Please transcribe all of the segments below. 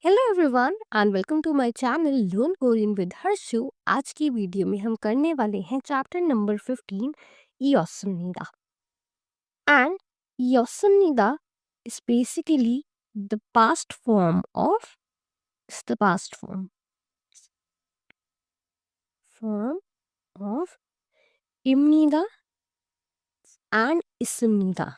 Hello everyone and welcome to my channel learn Korean with Harshu. आज की video में हम करने वाले हैं चैप्टर नंबर 15 इयोसुनिदा। एंड इयोसुनिदा is basically the past form of the past form of इमनिदा एंड इसुनिदा।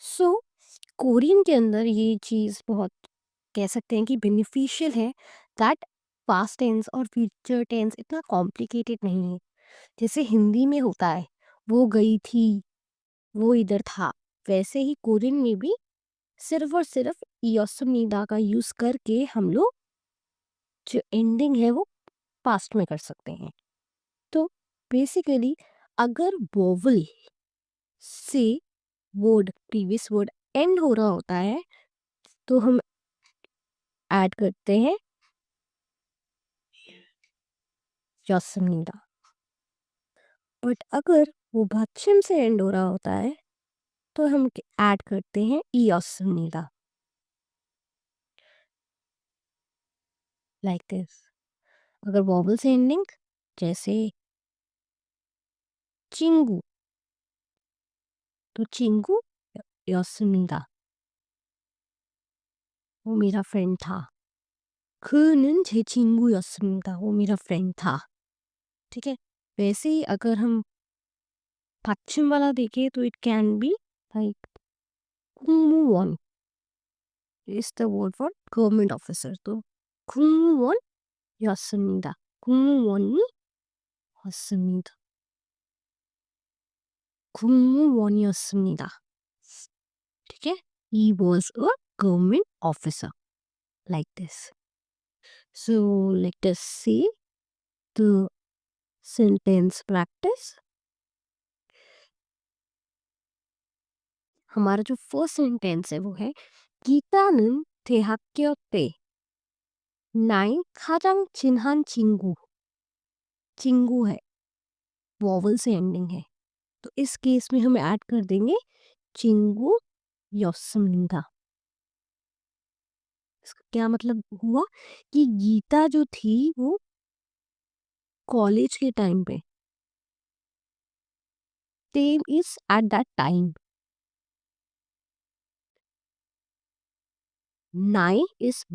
सो कोरियन के अंदर ये चीज़ बहुत कह सकते हैं कि बेनिफिशियल है दैट पास्ट टेंस और फ्यूचर टेंस इतना कॉम्प्लिकेटेड नहीं है जैसे हिंदी में होता है। वो गई थी, वो इधर था, वैसे ही कोरियन में भी सिर्फ और सिर्फ इयोसुनिदा का यूज करके हम लोग जो एंडिंग है वो पास्ट में कर सकते हैं। तो बेसिकली अगर वोवल से वर्ड प्रीवियस वर्ड एंड हो रहा होता है तो हम ऐड करते हैं योसुनिदा। बट अगर वो बच्चन से एंड हो रहा होता है तो हम ऐड करते हैं इयोसुनिदा, लाइक दिस। अगर वॉवल से एंडिंग जैसे चिंगू तो चिंगू योसुनिदा, वो मेरा फ्रेंड था। 그는 제 친구였습니다, वो मेरा फ्रेंड था। ठीक है, वैसे ही अगर हम पश्चिम वाला देखें तो it can be like 공무원 is the word for government officer। तो 공무원이었습니다, 공무원이었습니다, 공무원이었습니다। ठीक है, he was a government officer, like this। So let us see the sentence practice। हमारा जो फर्स्ट सेंटेंस है वो है 기타는 대학교 때 나의 가장 친한 친구। चिंगू है, वॉवल से एंडिंग है, तो इस केस में हम ऐड कर देंगे चिंगू योसमिंदा। इसका क्या मतलब हुआ कि गीता जो थी वो कॉलेज के टाइम पे same is at that time. नाई इज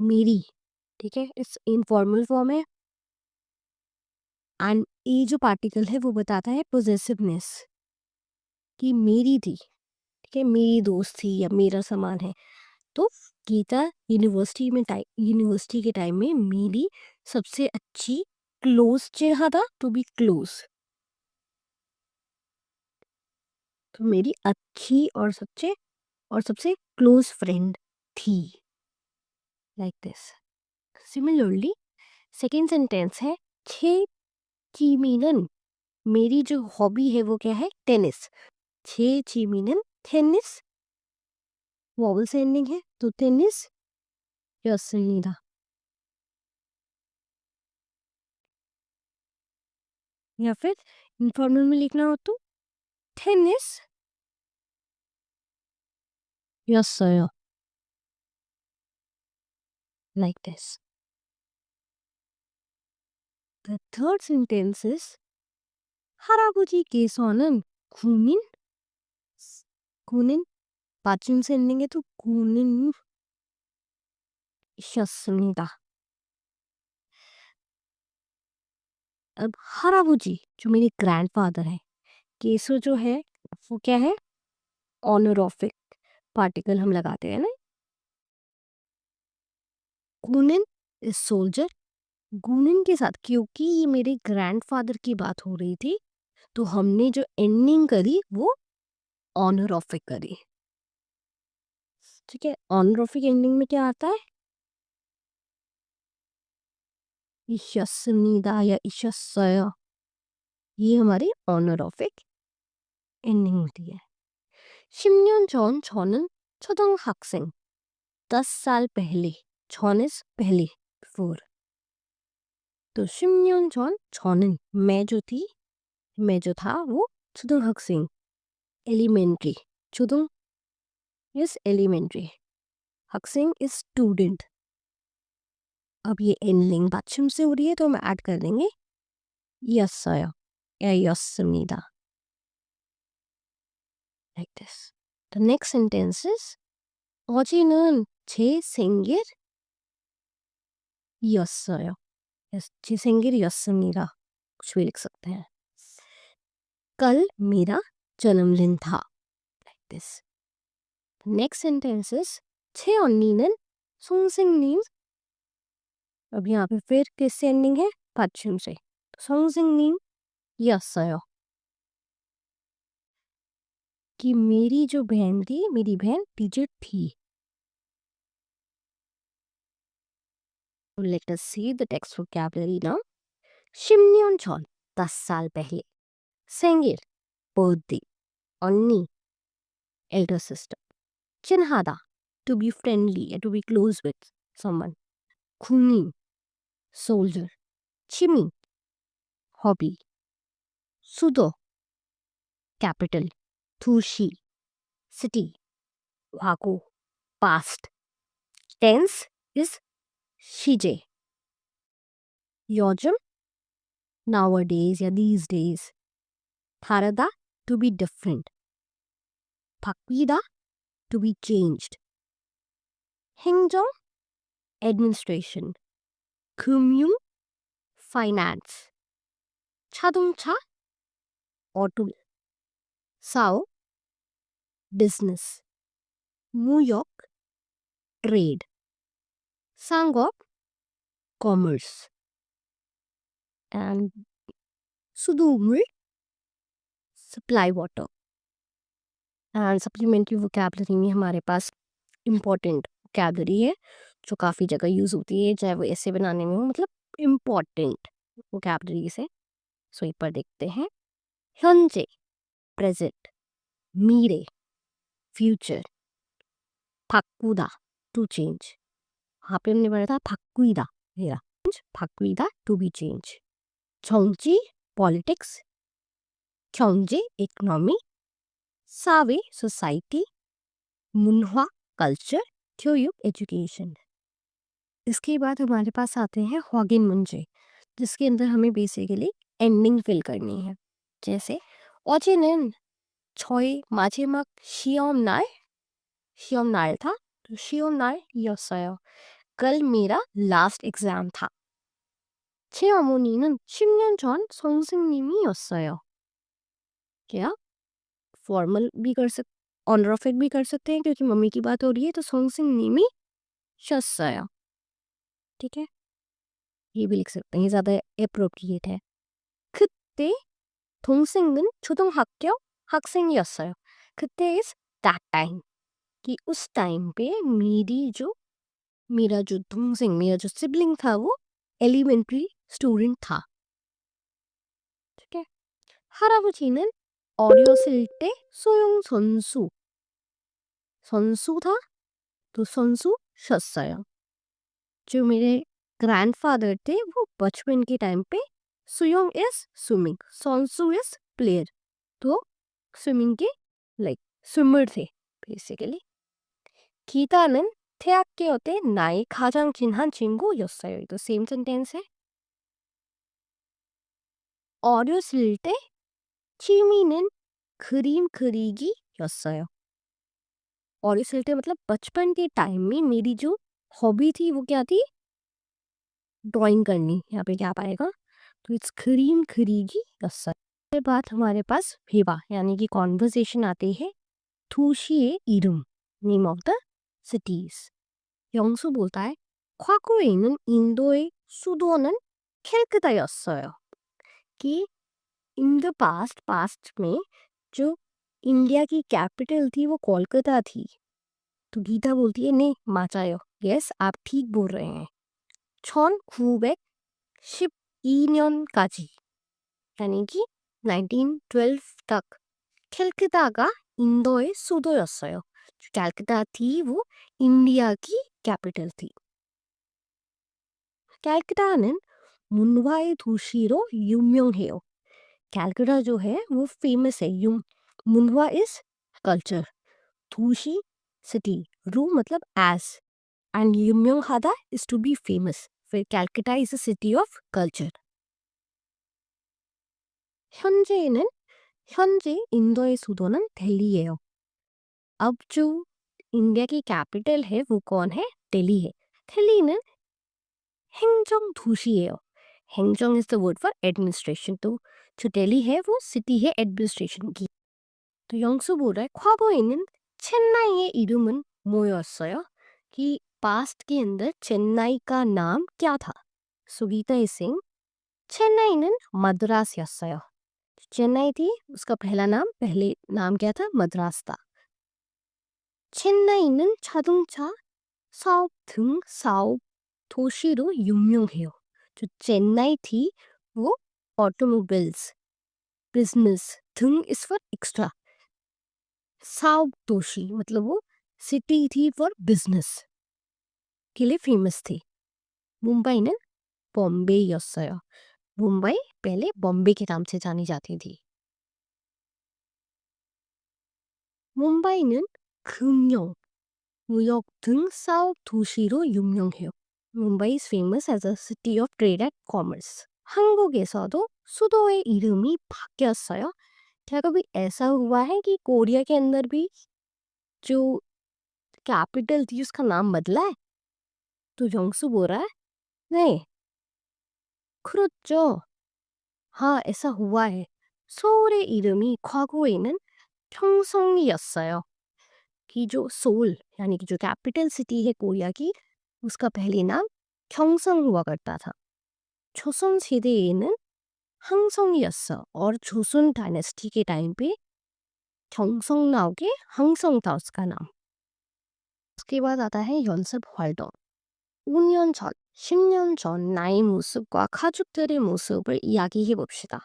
मेरी, ठीक है, इस इनफॉर्मल फॉर्म है। एंड ये जो पार्टिकल है वो बताता है पोजेसिवनेस, कि मेरी थी, ठीक है, मेरी दोस्त थी या मेरा सामान है। तो गीता यूनिवर्सिटी के टाइम में मेरी सबसे अच्छी क्लोज चेहरा था, टू बी क्लोज, तो मेरी अच्छी और सबसे क्लोज फ्रेंड थी, like this. Similarly second sentence है छे चीमीनन, मेरी जो हॉबी है वो क्या है, टेनिस। छे चीमीनन टेनिस, वॉवल से एंडिंग है तो टेनिस यस्निदा। या फिर इनफॉर्मल में लिखना हो तो tennis 였어요, like this। The third sentence is 할아버지께서는 군인, 군인 맞춤 세 있는 게 또 군인이셨습니다। अब 할아버지 जो मेरे ग्रैंडफादर है, केसो जो है वो क्या है, ऑनरोफिक पार्टिकल हम लगाते हैं ना। गुनिन इज सोल्जर, गुनिन के साथ क्योंकि ये मेरे ग्रैंडफादर की बात हो रही थी तो हमने जो एंडिंग करी वो ऑनरोफिक करी। ठीक है, ऑनरोफिक एंडिंग में क्या आता है, इशस्निदा या इशस्सय, ये हमारी ऑनरोफिक एंडिंग होती है। 10년 전 저는 초등학생, 10साल पहले, 전 इज पहले, बिफोर, तो 10년 전 저는 मैं जो थी, मैं जो था वो 초등학생, elementary, 초등 is elementary, 학생 is student. अब ये एंडिंग 받침 से हो रही है तो हम ऐड कर देंगे 였어요 या 였습니다, like this. The next sentence is 어제는 제 생일이었어요. yes, 제 생일이었습니다. कुछ भी लिख सकते हैं. कल मेरा जन्मदिन था, like this. The next sentence is 제 언니는 선생님, अब यहाँ पे फिर किससे एंडिंग है? 받침 से. 선생님이었어요. कि मेरी जो बहन थी, मेरी बहन टीचर थी. Let us see the text vocabulary now. 10년 전, 10살 पहले. 생일, birthday. 언니, elder sister. 친하다, to be friendly, to be close with someone. 군인, soldier. 취미, hobby. 수도, capital. 도시, city. 과거, past. tense is 시제. 요즘, nowadays या these days. 다르다, to be different. 바뀌다, to be changed. 행정, administration. 금융, finance. 자동차, auto. 사업, business. 무역, trade. 상업, commerce. And 수돗물, supply water. And supplementary vocabulary में हमारे पास important vocabulary है जो काफ़ी जगह use होती है, चाहे वो ऐसे बनाने में हो, मतलब इम्पॉर्टेंट वोकैबलरी से. सो एक बार देखते हैं. 현재, प्रेजेंट. 미래, फ्यूचर. 바꾸다, to change. यहाँ पे हमने पढ़ा था 바꾸이다, मेरा 바꾸이다, to be change. 정치, politics. 경제, economy. 사회, society. 문화, culture. 교육, education. इसके बाद हमारे पास आते हैं हॉगिन मुंजे, जिसके अंदर हमें बेसिकली एंडिंग फिल करनी है. जैसे 어제는 저의 마지막 시험 날 था, तो 시험 날이었어요. कल मेरा लास्ट एग्जाम था. 제 어머니는 10년 전 선생님이었어요. क्या फॉर्मल भी कर सकते, ऑनरिफिक भी कर सकते हैं क्योंकि मम्मी की बात हो रही है, तो 선생님이 셨어요. ठीक है, ये भी लिख सकते हैं, ज़्यादा एप्रोप्रिएट है. 그때 동생은 초등학교 학생이었어요. 그때 is that time, कि उस टाइम पे मेरा जो 동생, मेरा जो सिबलिंग था वो एलिमेंट्री स्टूडेंट था. ठीक है. 할아버지는 어렸을 때 수영 선수 था, तो 선수셨어요. जो मेरे ग्रैंडफादर थे वो बचपन के टाइम पे सुयोंग इज स्विमिंग, 선수 इज प्लेयर, तो स्विमिंग के लाइक स्विमर थे बेसिकली. 기다는 대학교 때 나의 가장 친한 친구였어요. 이거 सेम सेंटेंस है. 어렸을 때 취미는 그림 그리기였어요. 어렸을 때 मतलब बचपन के टाइम में मेरी जो हॉबी थी वो क्या थी? ड्राइंग करनी. यहाँ पे क्या पाएगा? तो इट्स 그림 그리기였어요. उसके बाद हमारे पास 회화 यानी कि कॉन्वर्सेशन आती है. 도시의 이름, नेम ऑफ द सिटीज. 영수 बोलता है 과거에는 인도의 수도는 캘크타였어요. कि इन द पास्ट में जो इंडिया की कैपिटल थी वो कोलकाता थी. तो गीता बोलती है नहीं 맞아요. यस, आप ठीक बोल रहे हैं. 1912년까지 यानी कि 1912 तक 캘크타가 인도의 수도였어요. जो कैलकाटा थी वो इंडिया की कैपिटल थी. कैलकाटा는 문화의 도시로 유명해요. कैलकाटा जो है वो फेमस है, मुनवा इज कल्चर, थूशी सिटी, रू मतलब as, and युम्योंग Hada is to be famous. फिर Calcutta is a city of culture. 현재는 현재 인도의 수도는 델리예요. अब जो इंडिया की कैपिटल है वो कौन है? दिल्ली है. दिल्ली는 행정 도시예요. 행정 is the word for administration. तो जो दिल्ली है वो सिटी है एडमिनिस्ट्रेशन की. तो 영수 बोल रहा है 과거에는 चेन्नई의 이름은 뭐였어요? कि पास्ट के अंदर चेन्नई का नाम क्या था? सुगीता सिंह, चेन्नई는 मद्रास였어요. चेन्नई थी उसका पहले नाम क्या था? मद्रास था. चेन्नई는 자동차 사업 등 사업 도시로 유명해요. जो चेन्नई थी वो automobiles business 등 is for extra, south दोशी मतलब वो सिटी थी फॉर बिजनेस के लिए फेमस थी. मुंबई는 बॉम्बे였어요. मुंबई पहले बॉम्बे के नाम से जानी जाती थी. मुंबई는 금융, 무역 등 사업 도시로 유명해요. Mumbai is famous as a city of trade and commerce. 한국에서도 수도의 이름이 바뀌었어요. क्या कभी ऐसा हुआ है कि कोरिया के अंदर भी जो कैपिटल थी उसका नाम बदला है? तो जोंगसू बोल रहा है नहीं. 그렇죠. हाँ ऐसा हुआ है. 서울의 이름이 과거에는 평성이었어요. कि जो सोल यानी कि जो कैपिटल सिटी है कोरिया की उसका पहले नाम 경성 हुआ करता था. 조선 시대에는 항성이었어. और 조선 डायनेस्टी के टाइम पे 경성 नाव के 항성 था उसका नाम. उसके बाद आता है 연습 활동. 5년 전, 10년 전 나의 모습과 가족들의 모습을 이야기해 봅시다.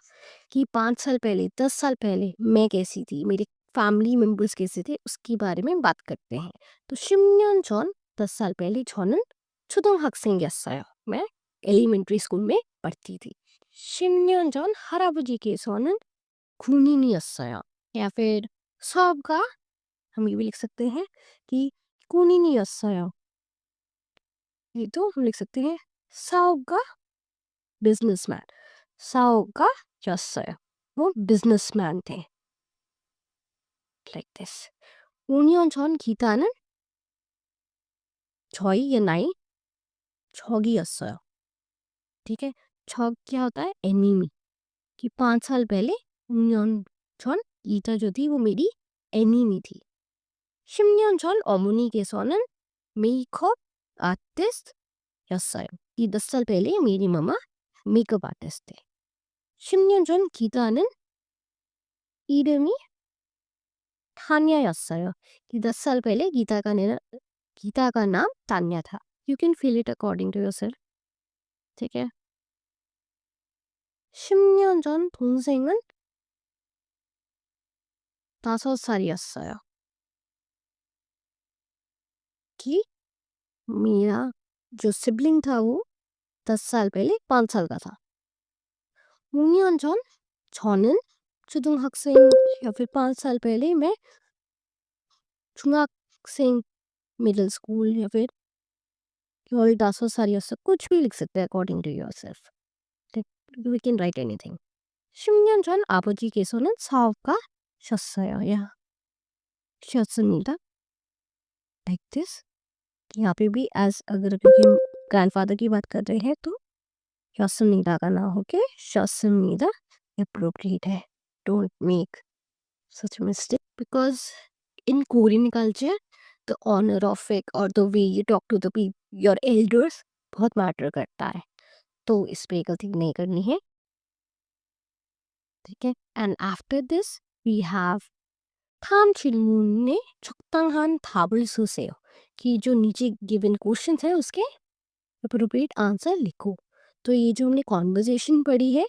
कि 5 साल पहले 10 साल पहले मैं कैसी थी, मेरे फैमिली मेंबर्स कैसे थे उसके बारे में बात करते हैं. तो 10년 전 10 साल पहले 저는 초등학생이었어요. मैं एलिमेंट्री स्कूल में पढ़ती थी. 10년 전 할아버지께서는 군인이었어요. या फिर 사업가 हम ये भी लिख सकते हैं कि 군인이었어요. ये तो हम लिख सकते हैं 사업가 बिजनेसमैन. 사업가였어요. वो बिजनेसमैन थे. like this. 5년 전 기타는 저희 या 나이 적이었어요. ठीक है. 적 क्या होता है? एनिमी. कि 5 साल पहले 5년 전 गीता जो थी वो मेरी एनिमी थी. 10년 전 어머니께서는 메이크업 아티스트였어요. कि 10 साल पहले मेरी मम्मा मेकअप आर्टिस्ट थे. 10년 전 기타는 이름이 타냐였어요. कि 10 साल पहले गीता का नाम तान्या था. You can feel it according to yourself. ठीक है. 10년 전 동생은 5살이었어요. कि मेरा जो सिबलिंग था वो 10 साल पहले 5 साल का था. 5년 전 저는 초등학생 या फिर 5 साल पहले मैं 중학생 मिडिल स्कूल या फिर केवल 5살이었어. कुछ भी लिख सकते हैं according to yourself. We can write anything. 10년 전 아버지께서는 사업가셨어요. या 셨습니다. Like this. यहाँ पे भी एज अगर हम ग्रैंडफादर की बात कर रहे हैं तो 셨습니다 का ना होके 셨습니다 appropriate है. Don't make such a mistake because in Korean culture the honor of it or the way you talk to the your elders बहुत मैटर करता है. तो इस पे गलती नहीं करनी है. ठीक है. And after this we have 다음 질문에 적당한 답을 쓰세요. कि जो नीचे गिवन क्वेश्चन है उसके अप्रोप्रिएट आंसर लिखो. तो ये जो हमने कॉन्वर्जेशन पढ़ी है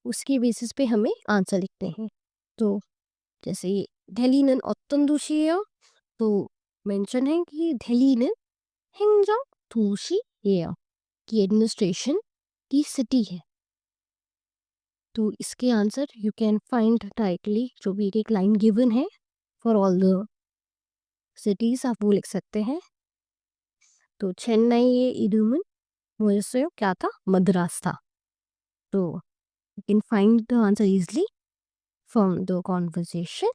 उसके बेसिस पे हमें आंसर लिखते हैं. तो जैसे 델리는 어떤 도시예요? तो मेंशन है कि 델리는 행정 도시예요. कि एडमिनिस्ट्रेशन की सिटी है. तो इसके answer you can find directly, जो भी एक लाइन गिवन है फॉर ऑल द सिटीज, आप वो लिख सकते हैं। तो चेन्नई ये इडुमन, मोयसो क्या था, मद्रास था। तो you can find the answer easily from the conversation.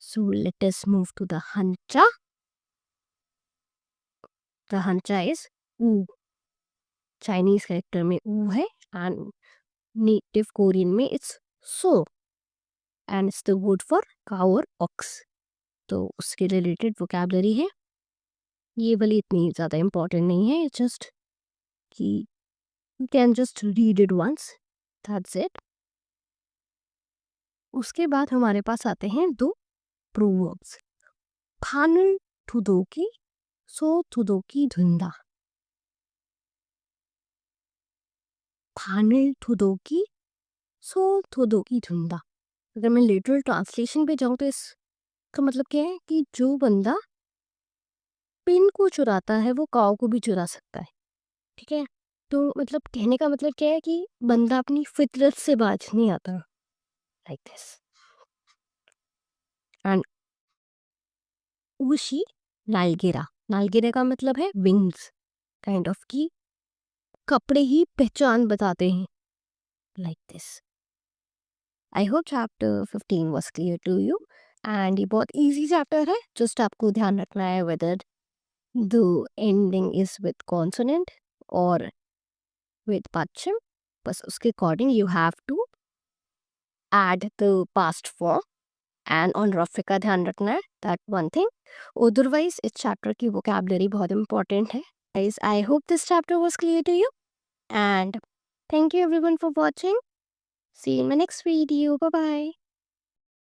So let us move to the hanja. The hanja is ऊ, चाइनीज कैरेक्टर में ऊ है, एंड नेटिव कोरियन में इट्स सो, and it's the word for cow or ox. तो उसके related vocabulary है, ये वाली इतनी ज़्यादा इम्पोर्टेंट नहीं है, जस्ट कि you can just read it once, that's it. उसके बाद हमारे पास आते हैं दो प्रोवर्ब्स, फानुल थुदोकी सो थुदोकी धुंधा। फानुल थुदोकी सो थुदोकी धुंधा, अगर मैं लिटरल ट्रांसलेशन पे जाऊँ तो इसका मतलब क्या है कि जो बंदा पिन को चुराता है वो काऊ को भी चुरा सकता है, ठीक है। तो मतलब कहने का मतलब क्या है कि बंदा अपनी फितरत से बाज नहीं आता, लाइक दिस। एंड ऊशी नालगेरा, नालगेरा का मतलब है विंग्स, काइंड ऑफ की कपड़े ही पहचान बताते हैं, like this. I hope chapter 15 was clear to you, and ये बहुत इजी चैप्टर है, जस्ट आपको ध्यान रखना है whether the ending is with consonant और विद पश्चिम, बस उसके according you have to add the past form and on रफे का ध्यान रखना है, दैट वन थिंग। अदरवाइज इस चैप्टर की वोकैबुलरी बहुत इंपॉर्टेंट है। Guys, I hope this chapter was clear to you, and thank you everyone for watching. See you in my next video. Bye bye.